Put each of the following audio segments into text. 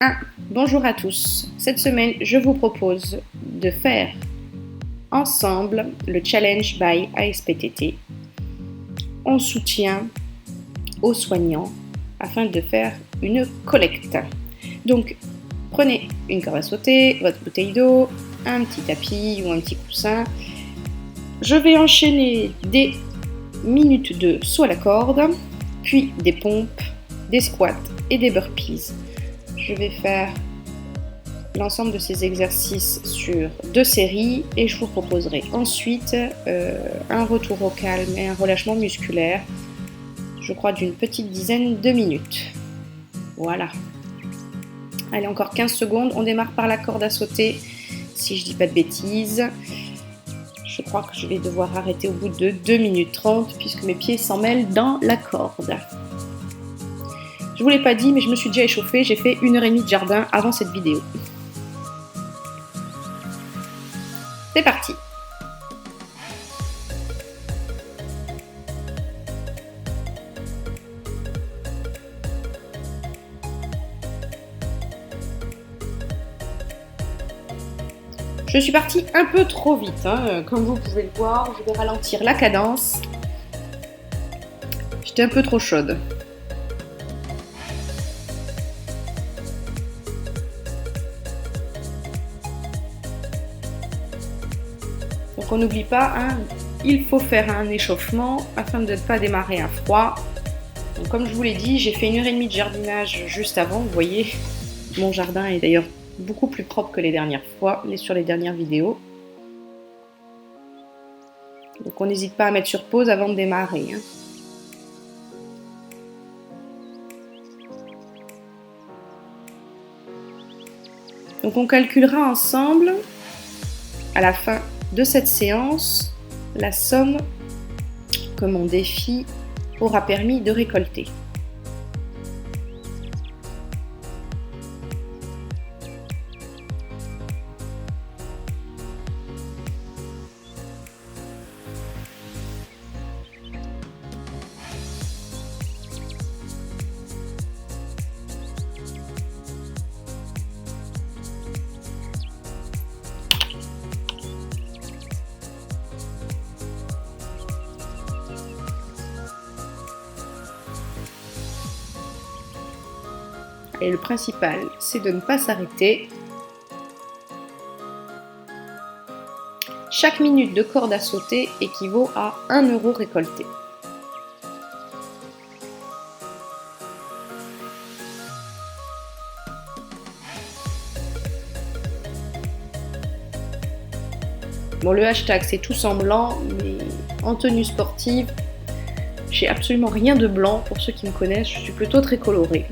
1. Bonjour à tous. Cette semaine, je vous propose de faire ensemble le challenge by ASPTT en soutien aux soignants afin de faire une collecte. Donc, prenez une corde à sauter, votre bouteille d'eau, un petit tapis ou un petit coussin. Je vais enchaîner des minutes de saut à la corde, puis des pompes, des squats et des burpees. Je vais faire l'ensemble de ces exercices sur 2 séries et je vous proposerai ensuite un retour au calme et un relâchement musculaire, je crois d'une petite dizaine de minutes. Voilà. Allez, encore 15 secondes, on démarre par la corde à sauter, si je dis pas de bêtises. Je crois que je vais devoir arrêter au bout de 2 minutes 30 puisque mes pieds s'en mêlent dans la corde. Je vous l'ai pas dit, mais je me suis déjà échauffée, j'ai fait 1h30 de jardin avant cette vidéo. C'est parti! Je suis partie un peu trop vite, comme vous pouvez le voir, je vais ralentir la cadence. J'étais un peu trop chaude. Donc on n'oublie pas, il faut faire un échauffement afin de ne pas démarrer à froid. Donc comme je vous l'ai dit, j'ai fait 1h30 de jardinage juste avant. Vous voyez, mon jardin est d'ailleurs beaucoup plus propre que les dernières fois, sur les dernières vidéos. Donc on n'hésite pas à mettre sur pause avant de démarrer. Donc on calculera ensemble, à la fin de cette séance, la somme que mon défi aura permis de récolter. Et le principal, c'est de ne pas s'arrêter. Chaque minute de corde à sauter équivaut à 1 € récolté. Bon, le hashtag, c'est tout semblant, mais en tenue sportive, j'ai absolument rien de blanc. Pour ceux qui me connaissent, je suis plutôt très colorée.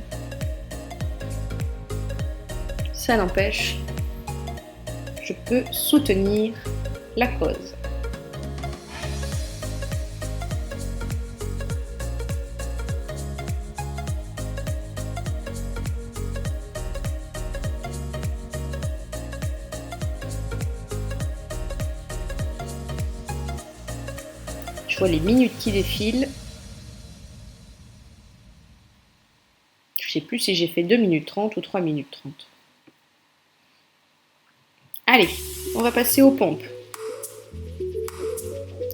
Ça n'empêche, je peux soutenir la cause. Je vois les minutes qui défilent. Je ne sais plus si j'ai fait 2 minutes 30 ou 3 minutes 30. Allez, on va passer aux pompes.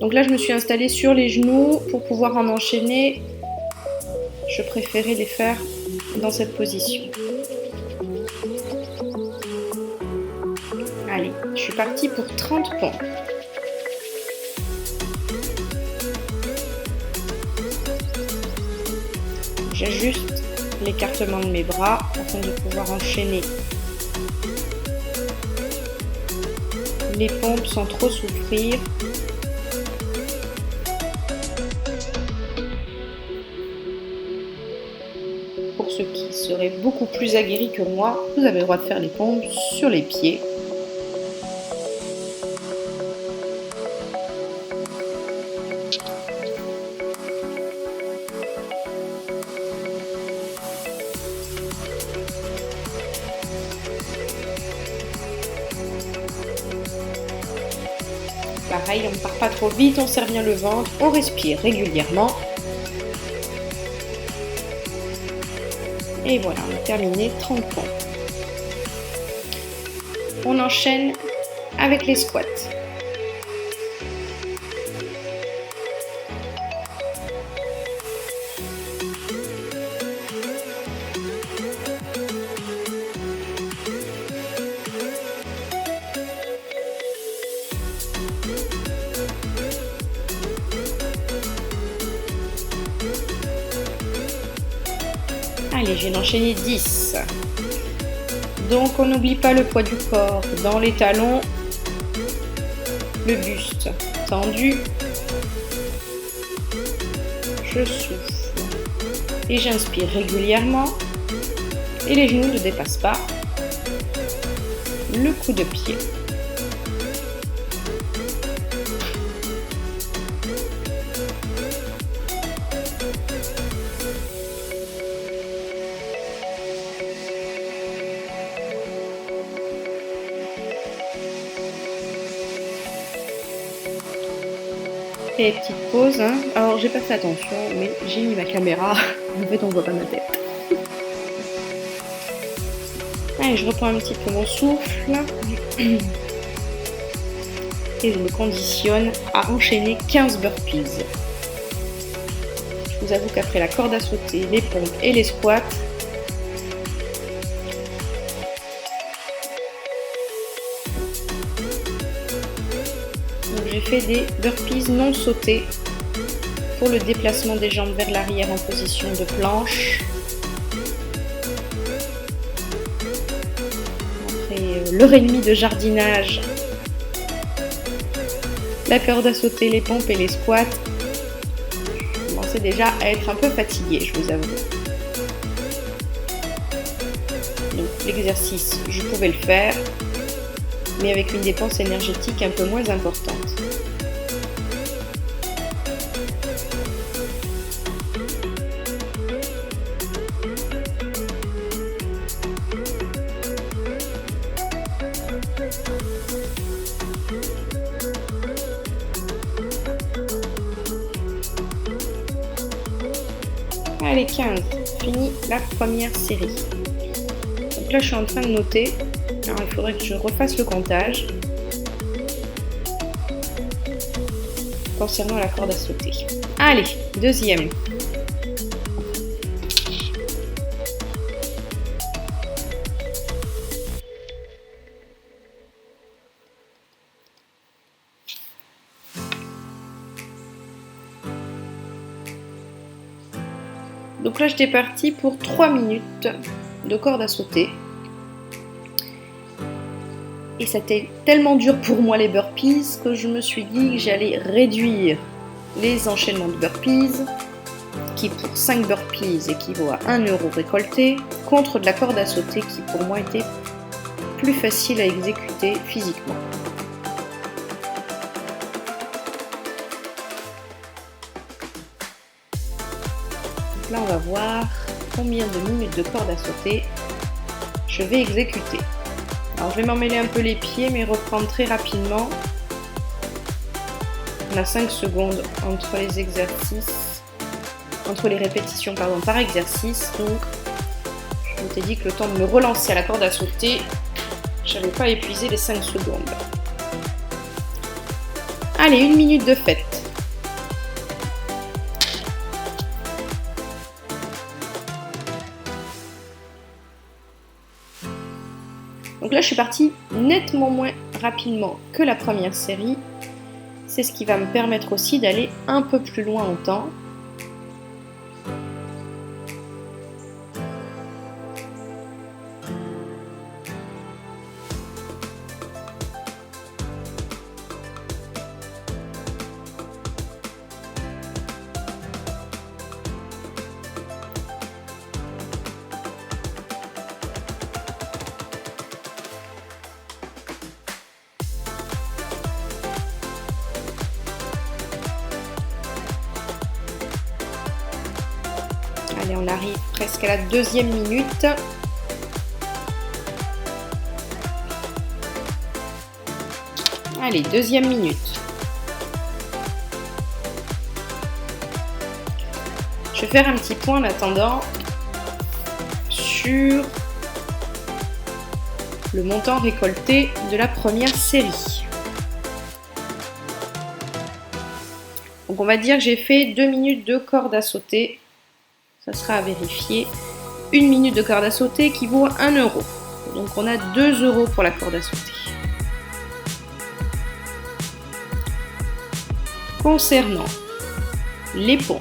Donc là, je me suis installée sur les genoux pour pouvoir en enchaîner. Je préférais les faire dans cette position. Allez, je suis partie pour 30 pompes. J'ajuste l'écartement de mes bras afin de pouvoir enchaîner les pompes sans trop souffrir. Pour ceux qui seraient beaucoup plus aguerris que moi, vous avez le droit de faire les pompes sur les pieds. Pareil, on ne part pas trop vite, on serre bien le ventre, on respire régulièrement. Et voilà, on a terminé 30 pompes. On enchaîne avec les squats. Allez, je vais enchaîner 10. Donc on n'oublie pas le poids du corps dans les talons, le buste tendu. Je souffle et j'inspire régulièrement et les genoux ne dépassent pas le coup de pied. Et petite pause, hein. Alors j'ai pas fait attention, mais j'ai mis ma caméra, en fait on voit pas ma tête. Allez, je reprends un petit peu mon souffle et je me conditionne à enchaîner 15 burpees. Je vous avoue qu'après la corde à sauter, les pompes et les squats, j'ai fait des burpees non sautés pour le déplacement des jambes vers l'arrière en position de planche. Après l'heure et demie de jardinage, la corde à sauter, les pompes et les squats, je commençais déjà à être un peu fatiguée, je vous avoue. Donc l'exercice, je pouvais le faire, mais avec une dépense énergétique un peu moins importante. Allez, 15, fini la première série. Donc là, je suis en train de noter. Alors, il faudrait que je refasse le comptage concernant la corde à sauter. Allez, deuxième. Donc là, j'étais partie pour 3 minutes de corde à sauter. Et c'était tellement dur pour moi les burpees que je me suis dit que j'allais réduire les enchaînements de burpees, qui pour 5 burpees équivaut à 1 € récolté, contre de la corde à sauter qui pour moi était plus facile à exécuter physiquement. Donc là, on va voir combien de minutes de corde à sauter je vais exécuter. Alors je vais m'emmêler un peu les pieds mais reprendre très rapidement. On a 5 secondes entre les exercices, entre les répétitions par exercice. Donc je m'étais dit que le temps de me relancer à la corde à sauter, je n'avais pas épuisé les 5 secondes. Allez, 1 minute de fête. Donc là, je suis partie nettement moins rapidement que la première série. C'est ce qui va me permettre aussi d'aller un peu plus loin en temps. Allez, on arrive presque à la 2e minute. Allez, 2e minute. Je vais faire un petit point en attendant sur le montant récolté de la première série. Donc on va dire que j'ai fait 2 minutes de corde à sauter. Ça sera à vérifier. 1 minute de corde à sauter qui vaut 1 €. Donc on a 2 € pour la corde à sauter. Concernant les pompes,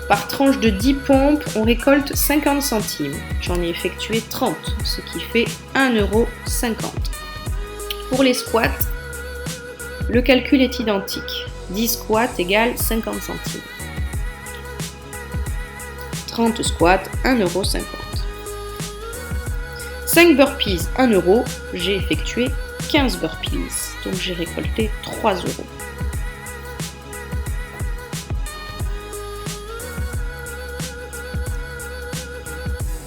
par tranche de 10 pompes, on récolte 50 centimes. J'en ai effectué 30, ce qui fait 1,50 €. Pour les squats, le calcul est identique. 10 squats égale 50 centimes. 30 squats, 1,50 €. 5 burpees, 1 €. J'ai effectué 15 burpees, donc j'ai récolté 3 €.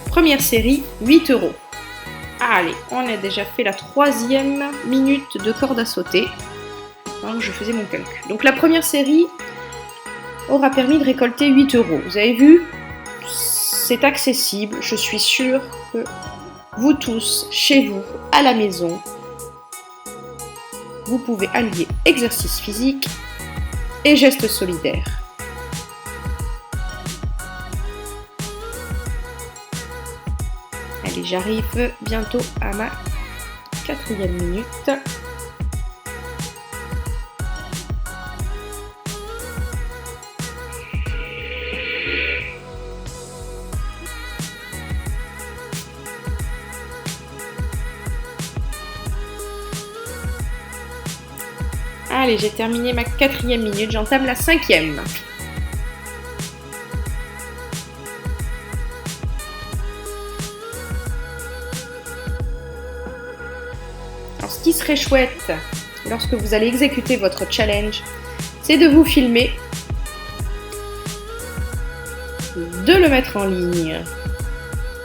Première série, 8 €. Allez, on a déjà fait la 3e minute de corde à sauter. Donc je faisais mon calcul. Donc la première série aura permis de récolter 8 €. Vous avez vu, c'est accessible. Je suis sûre que vous tous, chez vous, à la maison, vous pouvez allier exercice physique et gestes solidaires. Allez, j'arrive bientôt à ma 4e minute. Allez, j'ai terminé ma 4e minute, j'entame la 5e. Alors, ce qui serait chouette lorsque vous allez exécuter votre challenge, c'est de vous filmer, de le mettre en ligne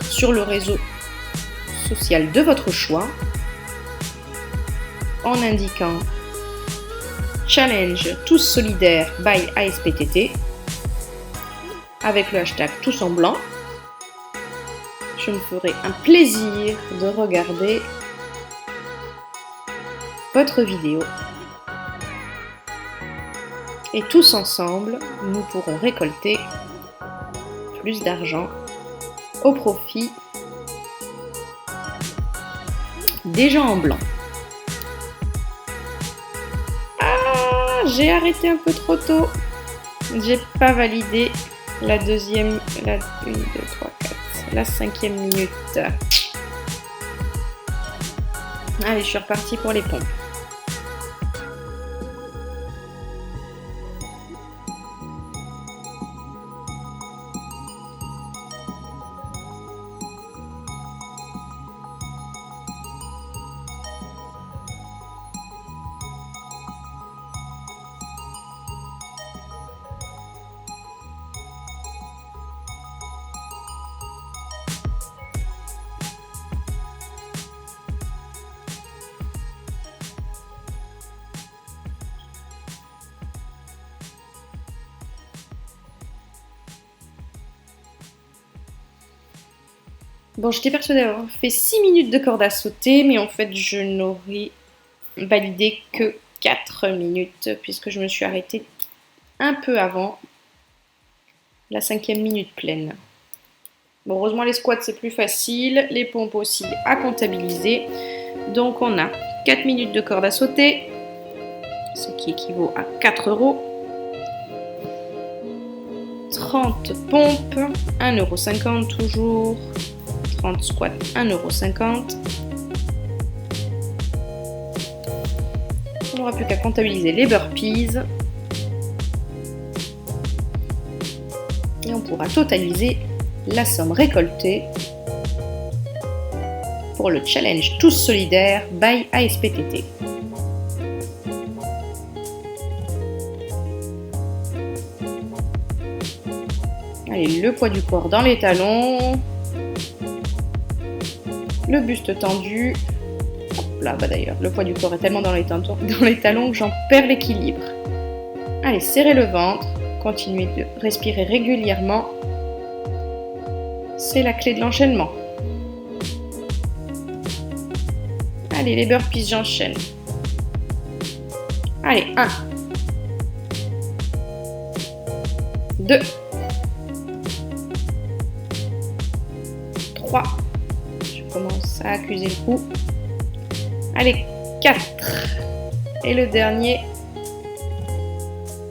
sur le réseau social de votre choix en indiquant Challenge tous solidaires by ASPTT avec le hashtag tous en blanc. Je me ferai un plaisir de regarder votre vidéo et tous ensemble nous pourrons récolter plus d'argent au profit des gens en blanc. J'ai arrêté un peu trop tôt. J'ai pas validé la 2e, la 1, 2, 3, 4, la 5e minute. Allez, je suis repartie pour les pompes. Bon, j'étais persuadée d'avoir fait 6 minutes de corde à sauter, mais en fait, je n'aurais validé que 4 minutes, puisque je me suis arrêtée un peu avant la 5e minute pleine. Bon, heureusement, les squats, c'est plus facile, les pompes aussi à comptabiliser. Donc, on a 4 minutes de corde à sauter, ce qui équivaut à 4 €. 30 pompes, 1,50 € toujours. 30 squats, 1,50 €. On n'aura plus qu'à comptabiliser les burpees. Et on pourra totaliser la somme récoltée pour le challenge Tous solidaires by ASPTT. Allez, le poids du corps dans les talons. Le buste tendu. Hop là, bah d'ailleurs, le poids du corps est tellement dans les talons que j'en perds l'équilibre. Allez, serrez le ventre. Continuez de respirer régulièrement. C'est la clé de l'enchaînement. Allez, les burpees, j'enchaîne. Allez, 1, 2, 3. Je commence à accuser le coup. Allez, 4. Et le dernier,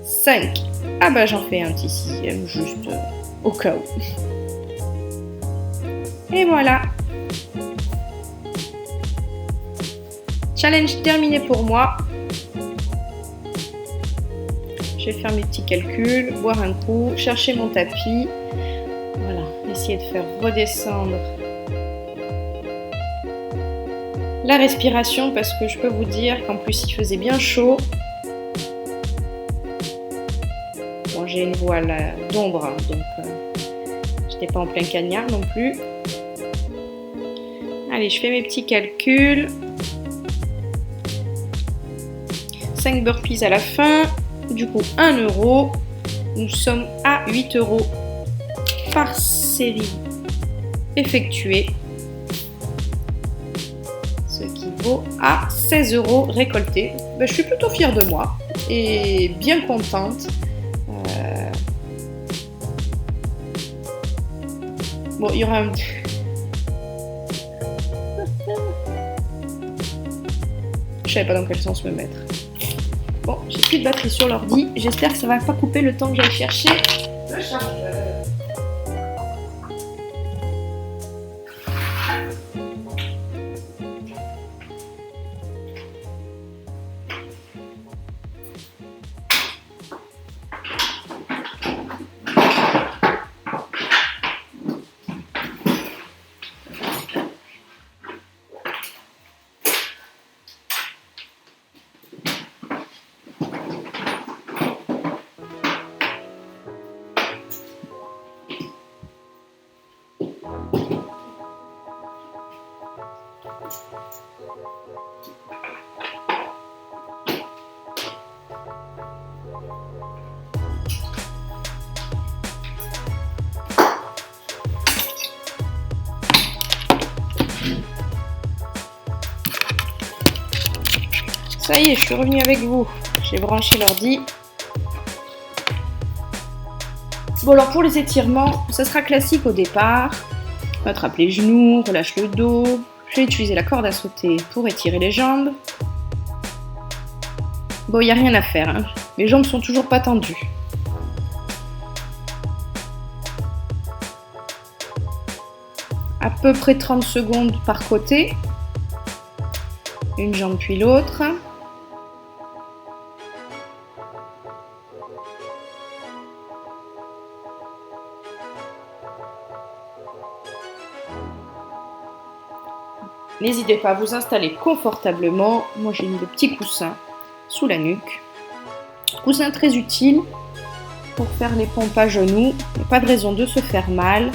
5. Ah bah j'en fais un petit 6e, juste au cas où. Et voilà. Challenge terminé pour moi. Je vais faire mes petits calculs, boire un coup, chercher mon tapis. Voilà, essayer de faire redescendre la respiration parce que je peux vous dire qu'en plus il faisait bien chaud. Bon, j'ai une voile d'ombre, hein, donc je n'étais pas en plein cagnard non plus. Allez, je fais mes petits calculs. 5 burpees à la fin. Du coup, 1 euro. Nous sommes à 8 euros par série effectuée. Ce qui vaut à 16 euros récoltés. Ben, je suis plutôt fière de moi et bien contente. Bon, il y aura un... Je savais pas dans quel sens me mettre. Bon, j'ai plus de batterie sur l'ordi. J'espère que ça va pas couper le temps que j'aille chercher le chargeur. Ça y est, je suis revenue avec vous. J'ai branché l'ordi. Bon, alors pour les étirements, ça sera classique au départ. On attrape les genoux, relâche le dos. Je vais utiliser la corde à sauter pour étirer les jambes. Bon, il n'y a rien à faire, hein. Mes jambes sont toujours pas tendues. À peu près 30 secondes par côté. Une jambe puis l'autre. N'hésitez pas à vous installer confortablement. Moi, j'ai mis le petit coussin sous la nuque. Coussin très utile pour faire les pompes à genoux. Il n'y a pas de raison de se faire mal.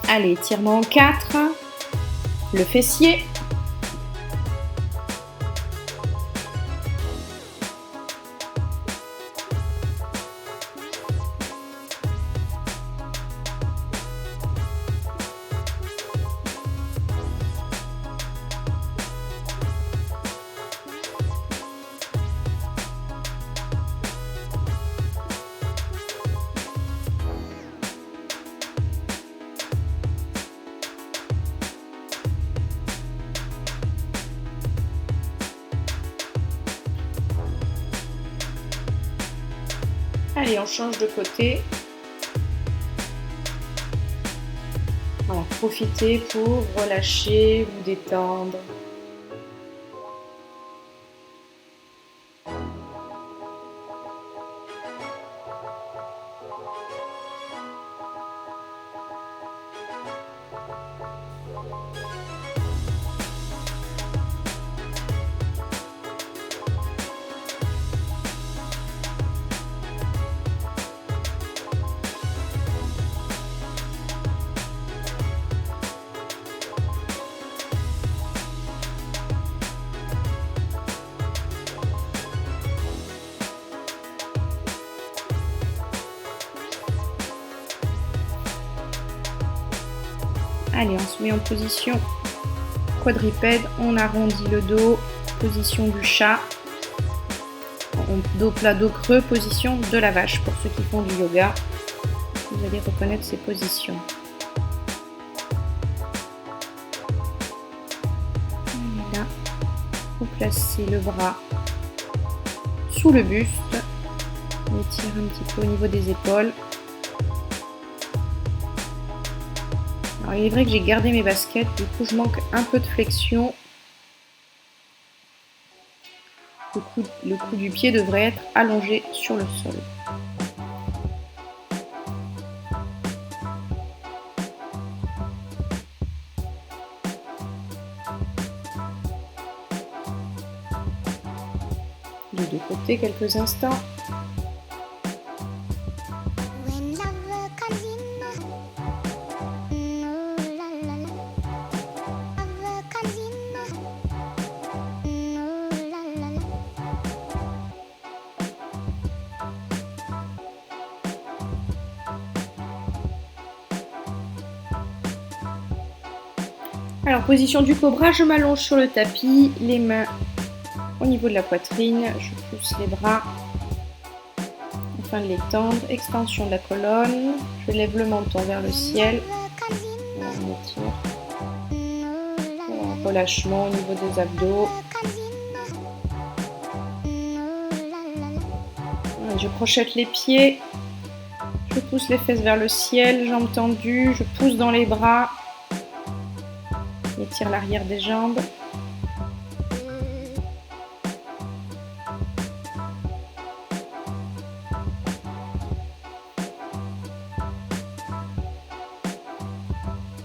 Allez, étirement en 4. Le fessier. Allez, on change de côté. Voilà, profitez pour relâcher, vous détendre. Allez, on se met en position quadrupède, on arrondit le dos, position du chat, dos plat, dos creux, position de la vache. Pour ceux qui font du yoga, vous allez reconnaître ces positions. Et là, vous placez le bras sous le buste, on étire un petit peu au niveau des épaules. Alors, il est vrai que j'ai gardé mes baskets, du coup je manque un peu de flexion. Le cou du pied devrait être allongé sur le sol. De deux côtés, quelques instants. Alors, position du cobra, je m'allonge sur le tapis, les mains au niveau de la poitrine, je pousse les bras afin de les tendre, extension de la colonne, je lève le menton vers le ciel, on étire, relâchement au niveau des abdos, je crochette les pieds, je pousse les fesses vers le ciel, jambes tendues, je pousse dans les bras, étire l'arrière des jambes.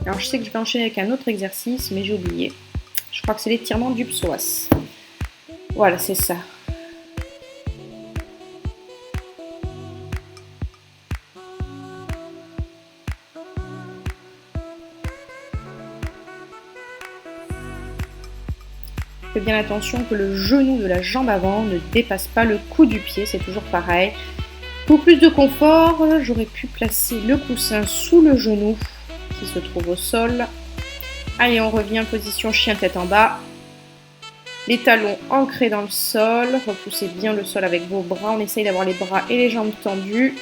Alors je sais que je vais enchaîner avec un autre exercice, mais j'ai oublié. Je crois que c'est l'étirement du psoas. Voilà, c'est ça. Faites bien attention que le genou de la jambe avant ne dépasse pas le cou du pied, c'est toujours pareil. Pour plus de confort, j'aurais pu placer le coussin sous le genou qui se trouve au sol. Allez, on revient position chien tête en bas. Les talons ancrés dans le sol, repoussez bien le sol avec vos bras, on essaye d'avoir les bras et les jambes tendus.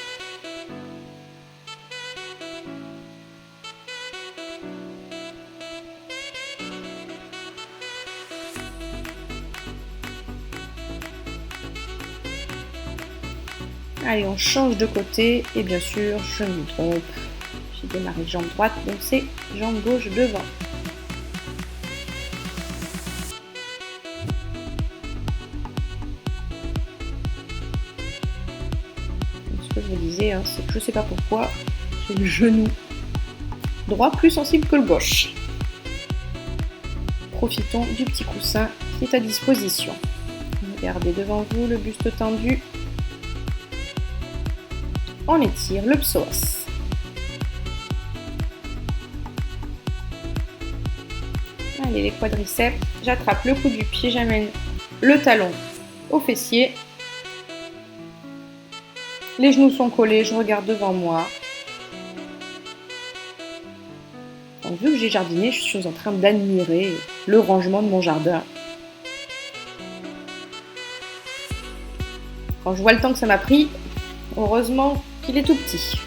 Allez, on change de côté et bien sûr, je me trompe. J'ai démarré jambe droite, donc c'est jambe gauche devant. Ce que je vous disais, c'est que je ne sais pas pourquoi, j'ai le genou droit plus sensible que le gauche. Profitons du petit coussin qui est à disposition. Regardez devant vous, le buste tendu. On étire le psoas. Allez, les quadriceps, j'attrape le cou du pied, j'amène le talon au fessier. Les genoux sont collés, je regarde devant moi. Donc, vu que j'ai jardiné, je suis en train d'admirer le rangement de mon jardin. Quand je vois le temps que ça m'a pris, heureusement qu'il est tout petit.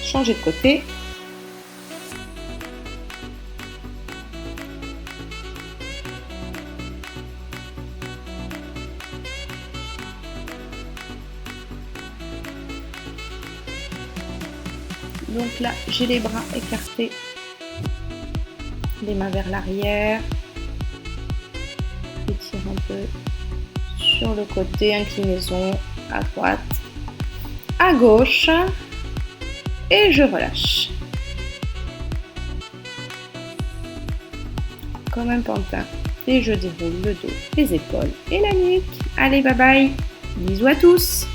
Changer de côté. Donc là, j'ai les bras écartés. Les mains vers l'arrière, étire un peu sur le côté, inclinaison à droite, à gauche, et je relâche. Comme un pantin, et je déroule le dos, les épaules et la nuque. Allez, bye bye, bisous à tous!